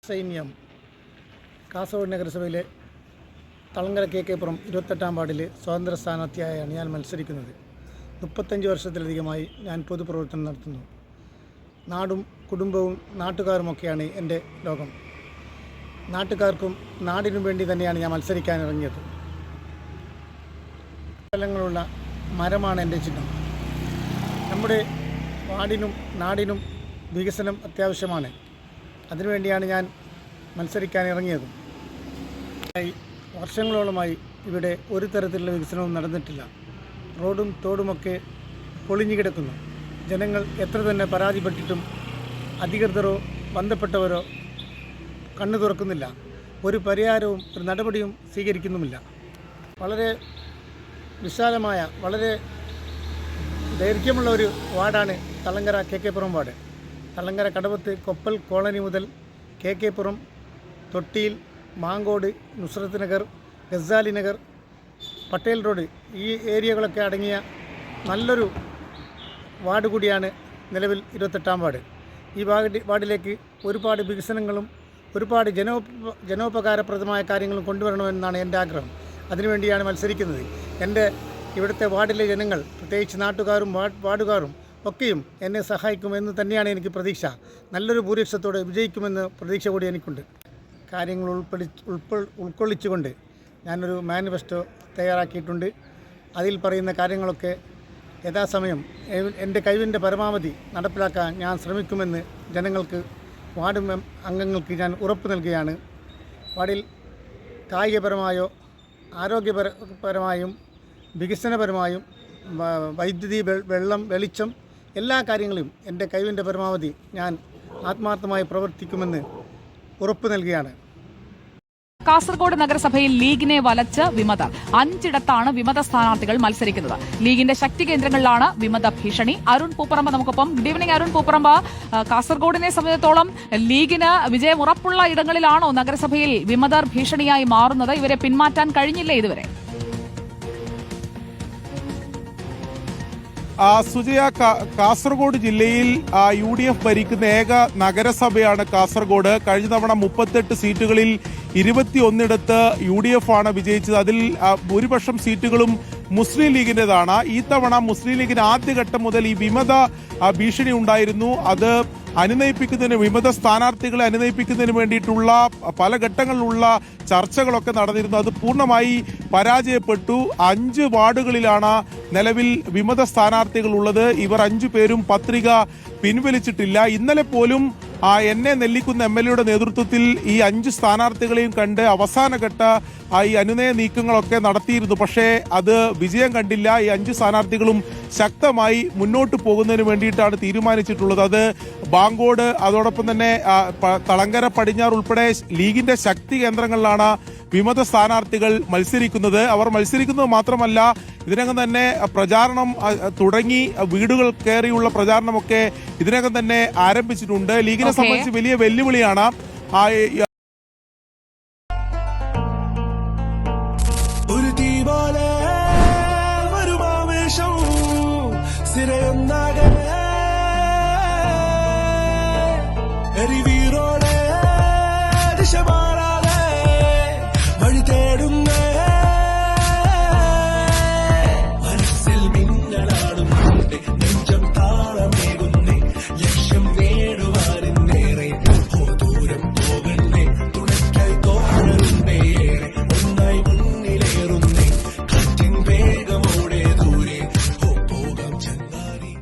സൈന്യം കാസർഗോഡ് നഗരസഭയിലെ തളങ്കര KK-പുറം 28-ാം വാർഡിലെ സ്വതന്ത്ര സ്ഥാനാർത്ഥിയായാണ് ഞാൻ മത്സരിക്കുന്നത്. 35 വർഷത്തിലധികമായി ഞാൻ പൊതുപ്രവർത്തനം നടത്തുന്നു. നാടും കുടുംബവും നാട്ടുകാരുമൊക്കെയാണ് എൻ്റെ ലോകം. നാട്ടുകാർക്കും നാടിനും വേണ്ടി തന്നെയാണ് ഞാൻ മത്സരിക്കാനിറങ്ങിയത്. സ്ഥലങ്ങളുള്ള മരമാണ് എൻ്റെ ചിഹ്നം. നമ്മുടെ വാർഡിനും നാടിനും വികസനം അത്യാവശ്യമാണ്. അതിനുവേണ്ടിയാണ് ഞാൻ മത്സരിക്കാനിറങ്ങിയത്. വർഷങ്ങളോളമായി ഇവിടെ ഒരു തരത്തിലുള്ള വികസനവും നടന്നിട്ടില്ല. റോഡും തോടുമൊക്കെ പൊളിഞ്ഞു കിടക്കുന്നു. ജനങ്ങൾ എത്ര തന്നെ പരാതിപ്പെട്ടിട്ടും അധികൃതരോ ബന്ധപ്പെട്ടവരോ കണ്ണു തുറക്കുന്നില്ല. ഒരു പരിഹാരവും ഒരു നടപടിയും സ്വീകരിക്കുന്നുമില്ല. വളരെ വിശാലമായ വളരെ ദൈർഘ്യമുള്ള ഒരു വാർഡാണ് തളങ്കര KK-പുറം വാർഡ്. തളങ്കര കടവത്ത് കൊപ്പൽ കോളനി മുതൽ KK-പുറം, തൊട്ടിയിൽ, മാങ്കോട്, നുസ്രത്ത് നഗർ, ഗസാലി നഗർ, പട്ടേൽ റോഡ്, ഈ ഏരിയകളൊക്കെ അടങ്ങിയ നല്ലൊരു വാർഡ് കൂടിയാണ് നിലവിൽ 28-ാം വാർഡ്. ഈ വാർഡിലേക്ക് ഒരുപാട് വികസനങ്ങളും ഒരുപാട് ജനോപകാരപ്രദമായ കാര്യങ്ങളും കൊണ്ടുവരണമെന്നാണ് എൻ്റെ ആഗ്രഹം. അതിനുവേണ്ടിയാണ് മത്സരിക്കുന്നത്. എൻ്റെ ഇവിടുത്തെ വാർഡിലെ ജനങ്ങൾ, പ്രത്യേകിച്ച് നാട്ടുകാരും വാർഡുകാരും ഒക്കെയും എന്നെ സഹായിക്കുമെന്ന് തന്നെയാണ് എനിക്ക് പ്രതീക്ഷ. നല്ലൊരു ഭൂരിപക്ഷത്തോടെ വിജയിക്കുമെന്ന് പ്രതീക്ഷ കൂടി എനിക്കുണ്ട്. കാര്യങ്ങൾ ഉൾക്കൊള്ളിച്ചുകൊണ്ട് ഞാനൊരു മാനിഫെസ്റ്റോ തയ്യാറാക്കിയിട്ടുണ്ട്. അതിൽ പറയുന്ന കാര്യങ്ങളൊക്കെ യഥാസമയം എൻ്റെ കഴിവിൻ്റെ പരമാവധി നടപ്പിലാക്കാൻ ഞാൻ ശ്രമിക്കുമെന്ന് ജനങ്ങൾക്ക്, വാർഡ് അംഗങ്ങൾക്ക് ഞാൻ ഉറപ്പ് നൽകുകയാണ്. വാർഡിൽ കായികപരമായോ ആരോഗ്യപരമായും വികസനപരമായും വൈദ്യുതി, വെള്ളം, വെളിച്ചം, എല്ലാ കാര്യങ്ങളും എൻ്റെ കഴിവിൻ്റെ പരമാവധി ഞാൻ ആത്മാർത്ഥമായി പ്രവർത്തിക്കുമെന്ന് ഉറപ്പ് നൽകുകയാണ്. കാസർഗോഡ് നഗരസഭയിൽ ലീഗിനെ വലച്ച് വിമതർ. 5ഇടത്താണ് വിമത സ്ഥാനാർത്ഥികൾ മത്സരിക്കുന്നത്. ലീഗിന്റെ ശക്തി കേന്ദ്രങ്ങളിലാണ് വിമത ഭീഷണി. അരുൺ പൂപ്പറമ്പ് നമുക്കൊപ്പം. Good evening Arun Pooparamb. കാസർഗോഡിനെ സംബന്ധിച്ചിടത്തോളം ലീഗിന് വിജയം ഉറപ്പുള്ള ഇടങ്ങളിലാണോ നഗരസഭയിൽ വിമതർ ഭീഷണിയായി മാറുന്നത്? ഇവരെ പിന്മാറ്റാൻ കഴിഞ്ഞില്ലേ ഇതുവരെ? സുജയ, കാസർഗോഡ് ജില്ലയിൽ UDF ഭരിക്കുന്ന ഏക നഗരസഭയാണ് കാസർഗോഡ്. കഴിഞ്ഞ തവണ 38 സീറ്റുകളിൽ 21 UDF ആണ് വിജയിച്ചത്. അതിൽ ഭൂരിപക്ഷം സീറ്റുകളും മുസ്ലിം ലീഗിന്റേതാണ്. ഈ തവണ മുസ്ലിം ലീഗിന് ആദ്യഘട്ടം മുതൽ ഈ വിമത ഭീഷണി ഉണ്ടായിരുന്നു. അത് വിമത സ്ഥാനാർത്ഥികളെ അനുനയിപ്പിക്കുന്നതിന് വേണ്ടിയിട്ടുള്ള പല ഘട്ടങ്ങളിലുള്ള ചർച്ചകളൊക്കെ നടന്നിരുന്നു. അത് പൂർണ്ണമായി പരാജയപ്പെട്ടു. 5 വാർഡുകളിലാണ് നിലവിൽ വിമത സ്ഥാനാർത്ഥികൾ ഉള്ളത്. ഇവർ 5 പേരും പത്രിക പിൻവലിച്ചിട്ടില്ല. ഇന്നലെ പോലും എന്നെ നെല്ലിക്കുന്ന MLA നേതൃത്വത്തിൽ ഈ 5 സ്ഥാനാർത്ഥികളെയും കണ്ട് അവസാനഘട്ട ഈ അനുനയ നീക്കങ്ങളൊക്കെ നടത്തിയിരുന്നു. പക്ഷേ അത് വിജയം കണ്ടില്ല. ഈ 5 സ്ഥാനാർത്ഥികളും ശക്തമായി മുന്നോട്ട് പോകുന്നതിന് വേണ്ടിയിട്ടാണ് തീരുമാനിച്ചിട്ടുള്ളത്. അത് ബാങ്കോട്, അതോടൊപ്പം തന്നെ തളങ്കര പടിഞ്ഞാറ് ഉൾപ്പെടെ ലീഗിന്റെ ശക്തി കേന്ദ്രങ്ങളിലാണ് വിമത സ്ഥാനാർത്ഥികൾ മത്സരിക്കുന്നത്. അവർ മത്സരിക്കുന്നത് മാത്രമല്ല, ഇതിനകം തന്നെ പ്രചാരണം തുടങ്ങി. വീടുകൾ കയറിയുള്ള പ്രചാരണമൊക്കെ ഇതിനകം തന്നെ ആരംഭിച്ചിട്ടുണ്ട്. ലീഗിനെ സംബന്ധിച്ച് വലിയ വെല്ലുവിളിയാണ്. ഒരു തീ പോലെ വരുമാവേശം സ്ഥിരയൊന്നാകെ എരിവീറോടെ ദിശ മാറാതെ വഴി തേടുന്നേ, മനസ്സിൽ മിന്നലാടുന്നുണ്ട്, നെഞ്ചം താളമേകുന്നേ, ലക്ഷ്യം നേടുവാനെന്നേറെ ദൂരം പോകണ്ടേ, തുണയ്ക്കായി തോന്നരുന്നേ, ഒന്നായി മുന്നിലേറുന്നേ, കാറ്റിൻ വേഗമോടെ ദൂരെ പോകാം ചങ്ങാതി.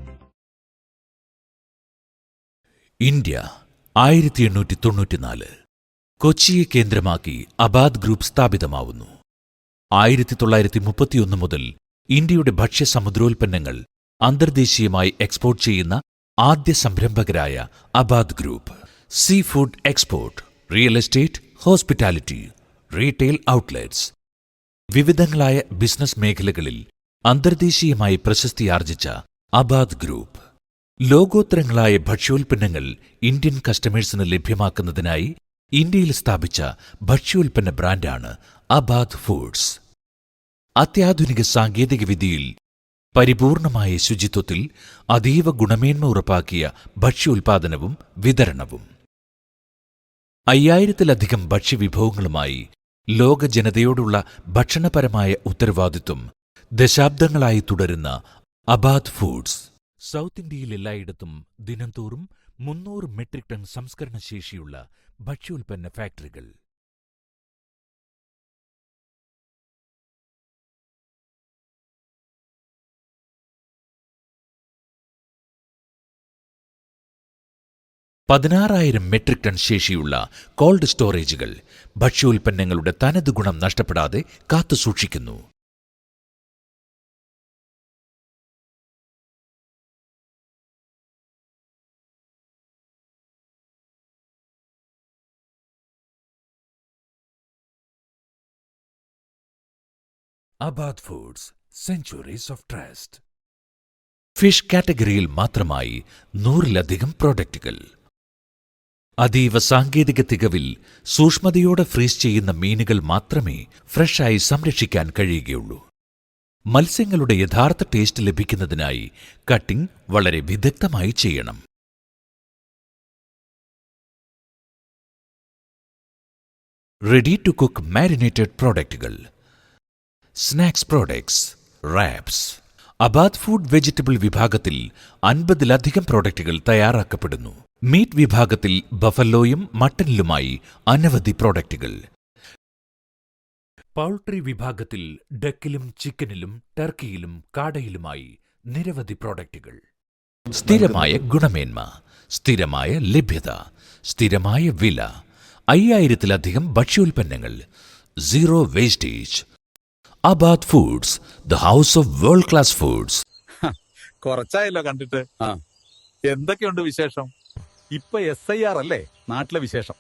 ഇന്ത്യ 1894 കൊച്ചിയെ കേന്ദ്രമാക്കി അബാദ് ഗ്രൂപ്പ് സ്ഥാപിതമാവുന്നു. 1931 മുതൽ ഇന്ത്യയുടെ ഭക്ഷ്യ സമുദ്രോൽപ്പന്നങ്ങൾ അന്തർദേശീയമായി എക്സ്പോർട്ട് ചെയ്യുന്ന ആദ്യ സംരംഭകരായ Abad group. Seafood export, real estate, hospitality, retail outlets, വിവിധങ്ങളായ ബിസിനസ് മേഖലകളിൽ അന്തർദേശീയമായി പ്രശസ്തിയാർജിച്ച അബാദ് ഗ്രൂപ്പ് ലോകോത്തരങ്ങളായ ഭക്ഷ്യോൽപ്പന്നങ്ങൾ ഇന്ത്യൻ കസ്റ്റമേഴ്സിന് ലഭ്യമാക്കുന്നതിനായി ഇന്ത്യയിൽ സ്ഥാപിച്ച ഭക്ഷ്യോൽപ്പന്ന ബ്രാൻഡാണ് അബാദ് ഫുഡ്സ്. അത്യാധുനിക സാങ്കേതികവിദ്യയിൽ പരിപൂർണമായ ശുചിത്വത്തിൽ അതീവ ഗുണമേന്മ ഉറപ്പാക്കിയ ഭക്ഷ്യോൽപാദനവും വിതരണവും. 5000-ലധികം ഭക്ഷ്യവിഭവങ്ങളുമായി ലോക ജനതയോടുള്ള ഭക്ഷണപരമായ ഉത്തരവാദിത്വം ദശാബ്ദങ്ങളായി തുടരുന്ന അബാദ് ഫുഡ്സ്. സൗത്ത് ഇന്ത്യയിൽ എല്ലായിടത്തും ദിനംതോറും 300 മെട്രിക് ടൺ സംസ്കരണശേഷിയുള്ള ഭക്ഷ്യോൽപ്പന്ന ഫാക്ടറികൾ. പതിനാറായിരം മെട്രിക് ടൺ ശേഷിയുള്ള കോൾഡ് സ്റ്റോറേജുകൾ ഭക്ഷ്യോൽപ്പന്നങ്ങളുടെ തനത് ഗുണം നഷ്ടപ്പെടാതെ കാത്തുസൂക്ഷിക്കുന്നു. Abad foods, centuries of trust. Fish കാറ്റഗറിയിൽ മാത്രമായി 100-ലധികം പ്രോഡക്റ്റുകൾ. അതീവ സാങ്കേതിക തികവിൽ സൂക്ഷ്മതയോടെ ഫ്രീസ് ചെയ്യുന്ന മീനുകൾ മാത്രമേ ഫ്രഷായി സംരക്ഷിക്കാൻ കഴിയുകയുള്ളൂ. മത്സ്യങ്ങളുടെ യഥാർത്ഥ ടേസ്റ്റ് ലഭിക്കുന്നതിനായി കട്ടിംഗ് വളരെ വിദഗ്ധമായി ചെയ്യണം. റെഡി ടു കുക്ക് മാരിനേറ്റഡ് പ്രോഡക്റ്റുകൾ, snacks products, wraps. Abad food vegetable വിഭാഗത്തിൽ 50-ലധികം പ്രോഡക്റ്റുകൾ തയ്യാറാക്കപ്പെടുന്നു. മീറ്റ് വിഭാഗത്തിൽ ബഫലോയും മട്ടനിലുമായി അനവധി പ്രോഡക്റ്റുകൾ. പൗൾട്രി വിഭാഗത്തിൽ ഡക്കിലും ചിക്കനിലും ടർക്കിയിലും കാടയിലുമായി നിരവധി പ്രോഡക്റ്റുകൾ. സ്ഥിരമായ ഗുണമേന്മ, സ്ഥിരമായ ലഭ്യത, സ്ഥിരമായ വില. 5000-ലധികം ഭക്ഷ്യോൽപ്പന്നങ്ങൾ. Zero wastage. Abad foods, the house of world class foods. കുറച്ചായല്ലോ കണ്ടിട്ട്. എന്തൊക്കെയുണ്ട് വിശേഷം? ഇപ്പൊ SIR അല്ലേ നാട്ടിലെ വിശേഷം?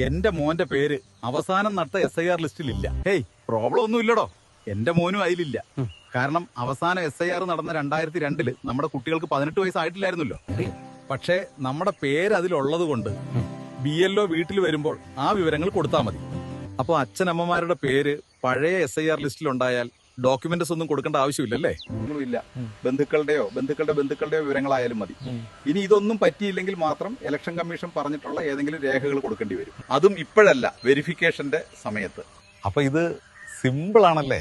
എന്റെ മോന്റെ പേര് അവസാനം നടത്ത SIR ലിസ്റ്റിൽ ഇല്ല. ഹേയ്, പ്രോബ്ലം ഒന്നും ഇല്ലടോ. എന്റെ മോനും അതിലില്ല. കാരണം അവസാനം SIR നടന്ന 2002 നമ്മുടെ കുട്ടികൾക്ക് 18 വയസ്സായിട്ടില്ലായിരുന്നല്ലോ. പക്ഷേ നമ്മുടെ പേര് അതിലുള്ളത് കൊണ്ട് BLO വീട്ടിൽ വരുമ്പോൾ ആ വിവരങ്ങൾ കൊടുത്താൽ മതി. അപ്പൊ അച്ഛനമ്മമാരുടെ പേര് പഴയ SIR ലിസ്റ്റിലുണ്ടായാൽ ഡോക്യുമെന്റ്സ് ഒന്നും കൊടുക്കേണ്ട ആവശ്യമില്ലല്ലേ? ഒന്നുമില്ല. ബന്ധുക്കളുടെ വിവരങ്ങളായാലും മതി. ഇനി ഇതൊന്നും പറ്റിയില്ലെങ്കിൽ മാത്രം ഇലക്ഷൻ കമ്മീഷൻ പറഞ്ഞിട്ടുള്ള ഏതെങ്കിലും രേഖകൾ കൊടുക്കേണ്ടി വരും. അതും ഇപ്പോഴല്ല, വെരിഫിക്കേഷന്റെ സമയത്ത്. അപ്പൊ ഇത് സിമ്പിൾ ആണല്ലേ?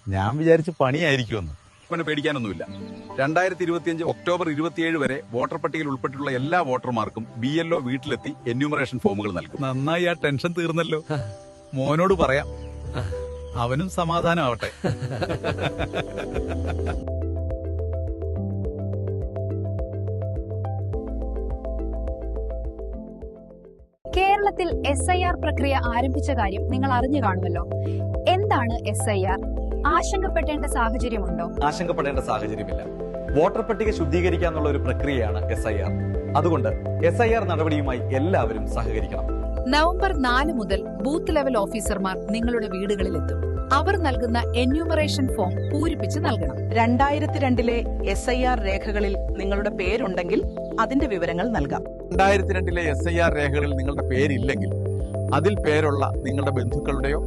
ഞാൻ വിചാരിച്ച് പണിയായിരിക്കുമെന്ന്. പിന്നെ പേടിക്കാനൊന്നുമില്ല. 2025 ഒക്ടോബർ 27 വരെ വോട്ടർ പട്ടികയിൽ ഉൾപ്പെട്ടിട്ടുള്ള എല്ലാ വോട്ടർമാർക്കും BLO വീട്ടിലെത്തി എന്യൂമറേഷൻ ഫോമുകൾ നൽകും. നന്നായി, ആ ടെൻഷൻ തീർന്നല്ലോ. മോനോട് പറയാം, അവനും സമാധാനമാവട്ടെ. കേരളത്തിൽ SIR പ്രക്രിയ ആരംഭിച്ച കാര്യം നിങ്ങൾ അറിഞ്ഞു കാണുമല്ലോ. എന്താണ് SIR? ആശങ്കപ്പെടേണ്ട സാഹചര്യമുണ്ടോ? ആശങ്കപ്പെടേണ്ട സാഹചര്യമില്ല. വോട്ടർ പട്ടിക ശുദ്ധീകരിക്കാനുള്ള ഒരു പ്രക്രിയയാണ് SIR. അതുകൊണ്ട് SIR നടപടിയുമായി എല്ലാവരും സഹകരിക്കണം. നവംബർ 4 മുതൽ ബൂത്ത് ലെവൽ ഓഫീസർമാർ നിങ്ങളുടെ വീടുകളിലെത്തും. അവർ നൽകുന്ന എന്യൂമറേഷൻ ഫോം പൂരിപ്പിച്ച് നൽകണം. 2002 SIR രേഖകളിൽ നിങ്ങളുടെ പേരുണ്ടെങ്കിൽ അതിന്റെ വിവരങ്ങൾ നൽകാം. 2002 SIR രേഖകളിൽ നിങ്ങളുടെ പേരില്ലെങ്കിൽ അതിൽ പേരുള്ള നിങ്ങളുടെ ബന്ധുക്കളുടെയോ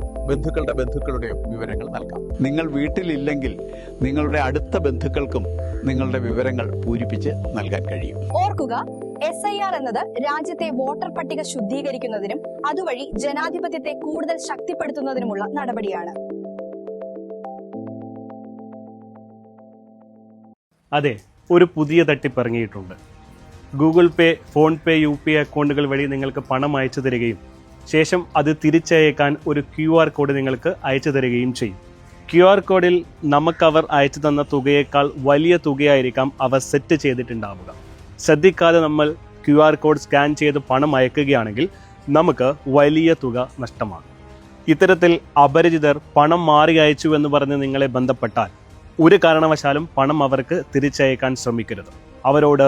വിവരങ്ങൾ നൽകാം. നിങ്ങൾ വീട്ടിലില്ലെങ്കിൽ നിങ്ങളുടെ അടുത്ത ബന്ധുക്കൾക്കും നിങ്ങളുടെ വിവരങ്ങൾ പൂരിപ്പിച്ച് നൽകാൻ കഴിയും. ഓർക്കുക, SIR എന്നത് രാജ്യത്തെ വോട്ടർ പട്ടിക ശുദ്ധീകരിക്കുന്നതിനും അതുവഴി ജനാധിപത്യത്തെ കൂടുതൽ ശക്തിപ്പെടുത്തുന്നതിനുമുള്ള നടപടിയാണ്. അതെ, ഒരു പുതിയ തട്ടിപ്പ് ഇറങ്ങിയിട്ടുണ്ട്. ഗൂഗിൾ പേ, ഫോൺ പേ, UPI അക്കൗണ്ടുകൾ വഴി നിങ്ങൾക്ക് പണം അയച്ചു തരികയും ശേഷം അത് തിരിച്ചയക്കാൻ ഒരു QR കോഡ് നിങ്ങൾക്ക് അയച്ചു തരികയും ചെയ്യും. QR കോഡിൽ നമുക്കവർ അയച്ചു തന്ന തുകയേക്കാൾ വലിയ തുകയായിരിക്കാം അവർ സെറ്റ് ചെയ്തിട്ടുണ്ടാവുക. ശ്രദ്ധിക്കാതെ നമ്മൾ QR കോഡ് സ്കാൻ ചെയ്ത് പണം അയക്കുകയാണെങ്കിൽ നമുക്ക് വലിയ തുക നഷ്ടമാകും. ഇത്തരത്തിൽ അപരിചിതർ പണം മാറി അയച്ചു എന്ന് പറഞ്ഞ് നിങ്ങളെ ബന്ധപ്പെട്ടാൽ ഒരു കാരണവശാലും പണം അവർക്ക് തിരിച്ചയക്കാൻ ശ്രമിക്കരുത്. അവരോട്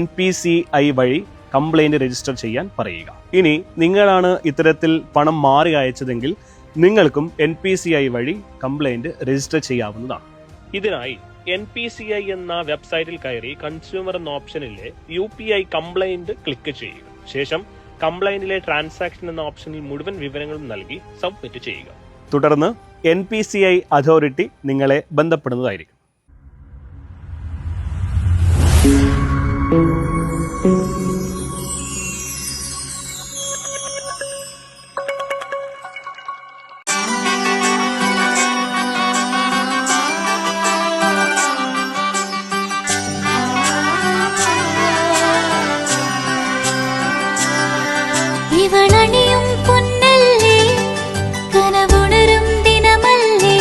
NPCI വഴി കംപ്ലൈന്റ് രജിസ്റ്റർ ചെയ്യാൻ പറയുക. ഇനി നിങ്ങളാണ് ഇത്തരത്തിൽ പണം മാറി അയച്ചതെങ്കിൽ നിങ്ങൾക്കും NPCI വഴി കംപ്ലൈന്റ് രജിസ്റ്റർ ചെയ്യാവുന്നതാണ്. ഇതിനായി NPCI എന്ന വെബ്സൈറ്റിൽ കയറി കൺസ്യൂമർ എന്ന ഓപ്ഷനിലെ UPI കംപ്ലൈന്റ് ക്ലിക്ക് ചെയ്യുക. ശേഷം കംപ്ലൈന്റിലെ ട്രാൻസാക്ഷൻ എന്ന ഓപ്ഷനിൽ മുഴുവൻ വിവരങ്ങളും നൽകി സബ്മിറ്റ് ചെയ്യുക. തുടർന്ന് NPCI അതോറിറ്റി നിങ്ങളെ ബന്ധപ്പെടുന്നതായിരിക്കും. ഇവളണിയും പൊന്നല്ലേ കനവുണരും ദിനമല്ലേ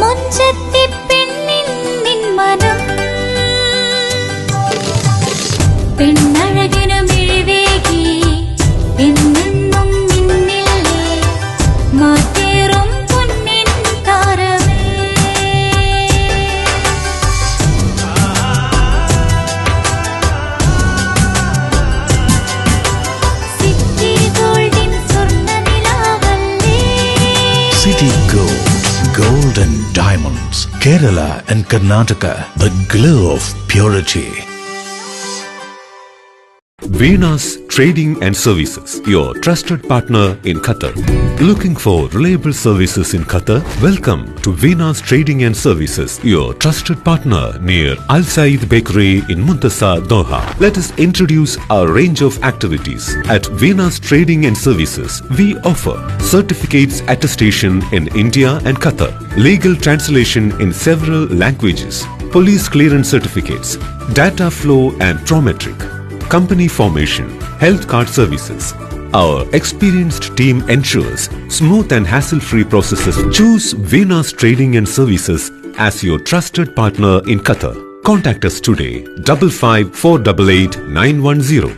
മുഞ്ചത്തി പെണ്ണിൻ നിൻ മനം പെണ്ണഴകിനു മിഴിവേകി എന്നെന്നും നിന്നില്ലേ മാറ്റേറും പൊന്നിൻ താരമേ സിറ്റി ഗോൾഡിൻ സ്വർണ്ണനിലാവല്ലേ City Gold, Gold and Diamonds, Kerala and Karnataka, the glow of purity. Venus Trading and Services, your trusted partner in Qatar. Looking for reliable services in Qatar? Welcome to Venus Trading and Services, your trusted partner near Al Said Bakery in Muntasa, Doha. Let us introduce our range of activities. At Venus Trading and Services, we offer certificates attestation in India and Qatar, legal translation in several languages, police clearance certificates, data flow and Prometric, company formation, health card services. Our experienced team ensures smooth and hassle-free processes. Choose Venus Trading and Services as your trusted partner in Qatar. Contact us today 55488910.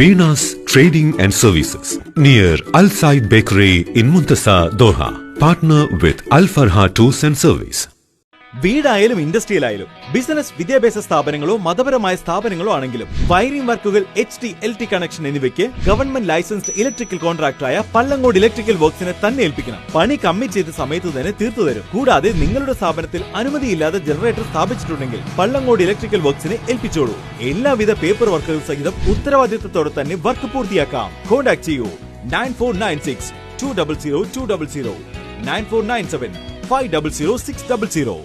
Venus Trading and Services near Al Said Bakery in Muntasa, Doha. Partner with Al Farha Tours and Service. വീടായാലും ഇൻഡസ്ട്രിയലായാലും business വിദ്യാഭ്യാസ സ്ഥാപനങ്ങളോ മതപരമായ സ്ഥാപനങ്ങളോ ആണെങ്കിലും wiring വർക്കുകൾ HT LT connection എന്നിവയ്ക്ക് government licensed electrical കോൺട്രാക്ടറായ പള്ളങ്കോട് ഇലക്ട്രിക്കൽ വർക്സിനെ തന്നെ ഏൽപ്പിക്കണം. പണി കമ്മിറ്റ് ചെയ്ത സമയത്ത് തന്നെ തീർത്തു തരും. കൂടാതെ നിങ്ങളുടെ സ്ഥാപനത്തിൽ അനുമതിയില്ലാതെ ജനറേറ്റർ സ്ഥാപിച്ചിട്ടുണ്ടെങ്കിൽ പള്ളങ്കോട് ഇലക്ട്രിക്കൽ വർക്സിനെ ഏൽപ്പിച്ചോളൂ. എല്ലാവിധ പേപ്പർ വർക്കുകൾ സഹിതം ഉത്തരവാദിത്തത്തോടെ തന്നെ വർക്ക് പൂർത്തിയാക്കാം. കോൺടാക്ട് ചെയ്യൂ 9496 200 200 9497 500 600.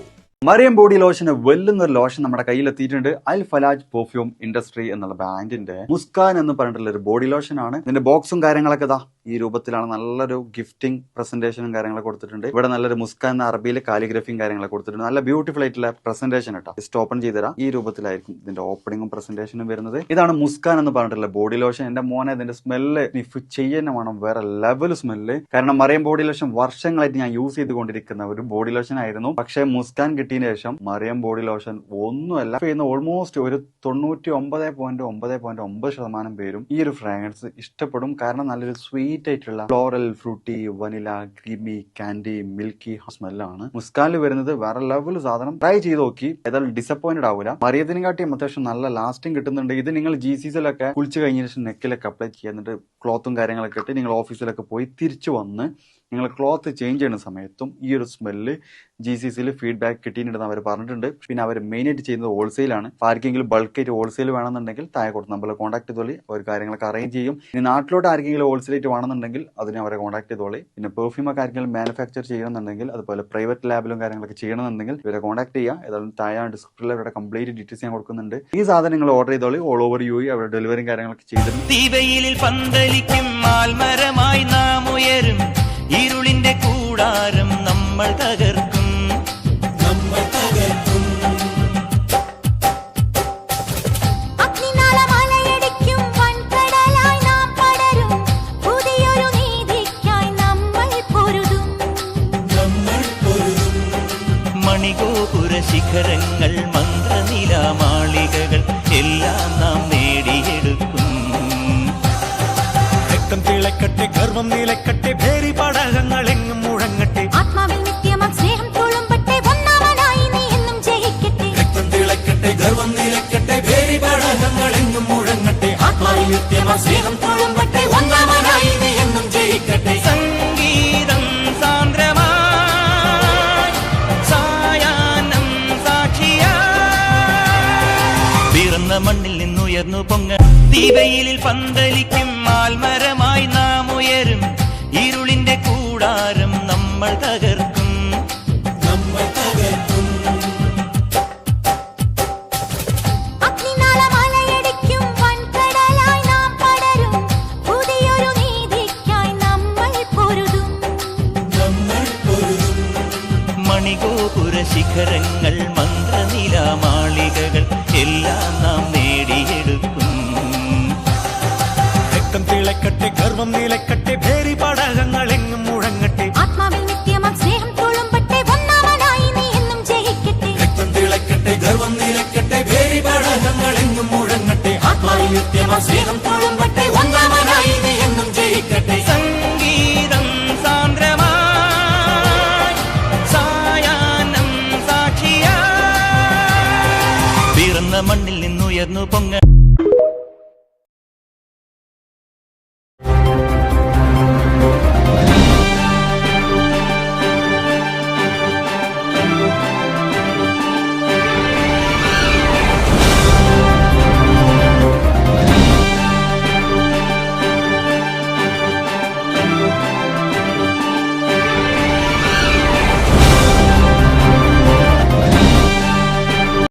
മറിയം ബോഡി ലോഷന് വെല്ലുന്ന ഒരു ലോഷൻ നമ്മുടെ കയ്യിലെത്തിയിട്ടുണ്ട്. അൽ ഫലാജ് പെർഫ്യൂം ഇൻഡസ്ട്രി എന്നുള്ള ബ്രാൻഡിന്റെ മുസ്കാൻ എന്ന് പറഞ്ഞിട്ടുള്ള ഒരു ബോഡി ലോഷൻ ആണ്. ഇതിന്റെ ബോക്സും കാര്യങ്ങളൊക്കെ ഇതാ ഈ രൂപത്തിലാണ്. നല്ലൊരു ഗിഫ്റ്റിംഗ് പ്രസന്റേഷനും കാര്യങ്ങളൊക്കെ കൊടുത്തിട്ടുണ്ട്. ഇവിടെ നല്ലൊരു മുസ്കാൻ എന്ന അറബിയിൽ കാലിഗ്രഫിയും കാര്യങ്ങളൊക്കെ കൊടുത്തിട്ടുണ്ട്. നല്ല ബ്യൂട്ടിഫുൾ ആയിട്ടുള്ള പ്രസന്റേഷൻ കേട്ടോ. ജസ്റ്റ് ഓപ്പൺ ചെയ്തുതരാം. ഈ രൂപത്തിലായിരിക്കും ഇതിന്റെ ഓപ്പണിംഗും പ്രസന്റേഷനും വരുന്നത്. ഇതാണ് മുസ്കാൻ എന്ന് പറഞ്ഞിട്ടുള്ള ബോഡി ലോഷൻ. എന്റെ മോനെ ഇതിന്റെ സ്മെല്ല് സ്നിഫ് ചെയ്യുന്ന വേണം, വേറെ ലെവൽ സ്മെല്ല്. കാരണം മറിയം ബോഡി ലോഷൻ വർഷങ്ങളായിട്ട് ഞാൻ യൂസ് ചെയ്തുകൊണ്ടിരിക്കുന്ന ഒരു ബോഡി ലോഷൻ ആയിരുന്നു. പക്ഷേ മുസ്കാൻ കിട്ടിയതിന് ശേഷം മറിയം ബോഡി ലോഷൻ ഒന്നുമല്ല ചെയ്യുന്ന ഓൾമോസ്റ്റ് ഒരു 99.9% പേരും ഈ ഒരു ഫ്രാഗ്രൻസ് ഇഷ്ടപ്പെടും. കാരണം നല്ലൊരു സ്വീറ്റ് ആയിട്ടുള്ള floral, fruity, vanilla, creamy, candy, milky സ്മെല്ലാണ് മുസ്കാനിൽ വരുന്നത്. വേറെ ലെവൽ സാധനം. ട്രൈ ചെയ്ത് നോക്കി, ഏതായാലും ഡിസപ്പോയിന്റഡ് ആവില്ല. മറിയത്തിനെ കാട്ടിയും അത്യാവശ്യം നല്ല ലാസ്റ്റിംഗ് കിട്ടുന്നുണ്ട്. ഇത് നിങ്ങൾ GCCയിലൊക്കെ കുളിച്ച് കഴിഞ്ഞ ശേഷം നെക്കിലൊക്കെ അപ്ലൈ ചെയ്യുക. എന്നിട്ട് ക്ലോത്തും കാര്യങ്ങളൊക്കെ ഇട്ട് നിങ്ങൾ ഓഫീസിലൊക്കെ പോയി തിരിച്ചു വന്ന് നിങ്ങൾ ക്ലോത്ത് ചേഞ്ച് ചെയ്യുന്ന സമയത്തും ഈ ഒരു സ്മെല്ല് GCCയിൽ ഫീഡ്ബാക്ക് കിട്ടിയിട്ടുണ്ടെന്ന് അവർ പറഞ്ഞിട്ടുണ്ട്. പിന്നെ അവർ മെയിനായിട്ട് ചെയ്യുന്നത് ഹോൾസെയിലാണ്. ആർക്കെങ്കിലും ബൾക്കായിട്ട് ഹോൾസെയിൽ വേണമെന്നുണ്ടെങ്കിൽ താഴെ കൊടുത്ത് നമ്മളെ കോൺടാക്ട് ചെയ്തോളി. അവർ കാര്യങ്ങളൊക്കെ അറേഞ്ച് ചെയ്യും. ഇനി നാട്ടിലോട്ട് ആർക്കെങ്കിലും ഹോൾസെയിലായിട്ട് വേണമെന്നുണ്ടെങ്കിൽ അതിനെ അവരെ കോൺടാക്ട് ചെയ്തോളി. പിന്നെ പെർഫ്യൂമൊക്കെ ആർക്കെങ്കിലും മാനുഫാക്ചർ ചെയ്യണമെന്നുണ്ടെങ്കിൽ അതുപോലെ പ്രൈവറ്റ് ലാബിലും കാര്യങ്ങളൊക്കെ ചെയ്യണമെന്നുണ്ടെങ്കിൽ ഇവരെ കോൺടാക്ട് ചെയ്യുക. ഏതായാലും താഴെ ഡിസ്ക്രിപ്ഷനിൽ അവരുടെ കംപ്ലീറ്റ് ഡീറ്റെയിൽസ് ഞാൻ കൊടുക്കുന്നുണ്ട്. ഈ സാധനം നിങ്ങൾ ഓർഡർ ചെയ്തോളി. ഓൾ ഓവർ UAE അവരുടെ ഡെലിവറിയും കാര്യങ്ങളൊക്കെ ചെയ്തിട്ടുണ്ട്. ഇരുളിന്റെ കൂടാരം നമ്മൾ തകർക്കും. അഗ്നിനാളമലയടിക്കും വൻകടലായി നാം പടരും. പുതിയൊരു നീതിക്കായി നമ്മൾ പൊരുതും. മണിഗോപുര ശിഖരങ്ങൾ, മന്ത്രനിലാമാളികകൾ എല്ലാം നാം നേടിയെടുക്കും. രക്തം തിളക്കട്ടെ, ഗർവം നിലക്കട്ടെ, ഭേരി പടകങ്ങൾ എങ്ങും മുഴങ്ങട്ടെ. ആത്മാവിൽ നിത്യമാം സ്നേഹം തുളുമ്പട്ടെ, ഒന്നാമനായി നീ എന്നും ജയിക്കട്ടെ. രക്തം തിളക്കട്ടെ, ഗർവം നിലക്കട്ടെ, ഭേരി പടകങ്ങൾ എങ്ങും മുഴങ്ങട്ടെ. ആത്മാവിൽ നിത്യമാം സ്നേഹം തുളുമ്പട്ടെ, ഒന്നാമനായി നീ എന്നും ജയിക്കട്ടെ. സംഗീതം സാന്ദ്രമായി, സായാഹ്നം സാക്ഷിയായി, പിറന്ന മണ്ണിൽ നിന്നുയർന്നു പൊങ്ങ ദീപയിലിൽ പന്തലിക്കും ആൽമരമായി നാം ഉയരും. ഇരുളിന്റെ കൂടാരം നമ്മൾ തകർക്കും. അഗ്നിനാളമലയടിക്കും വൻകടലായി നാം പടരും. പുതിയൊരു നീതിക്കായി നമ്മൾ പൊരുതും. മണിഗോപുര ശിഖരങ്ങൾ, മന്ത്രനിലാമാളികകൾ എല്ലാം നാം നേടിയെടുക്കും. രക്തം തിള തിളക്കട്ടെ ഗർവം നിലക്കട്ടെ ഭേരി പടകങ്ങളെങ്ങും മുഴങ്ങട്ടെ ആത്മാവിൽ നിത്യമാം സ്നേഹം തുളുമ്പട്ടെ ഒന്നാമനായി നീ എന്നും ജയിക്കട്ടെ രക്തം തിളക്കട്ടെ ഗർവം നിലക്കട്ടെ ഭേരി പടകങ്ങളെങ്ങും മുഴങ്ങട്ടെ ആത്മാവിൽ നിത്യമാം സ്നേഹം തുളുമ്പട്ടെ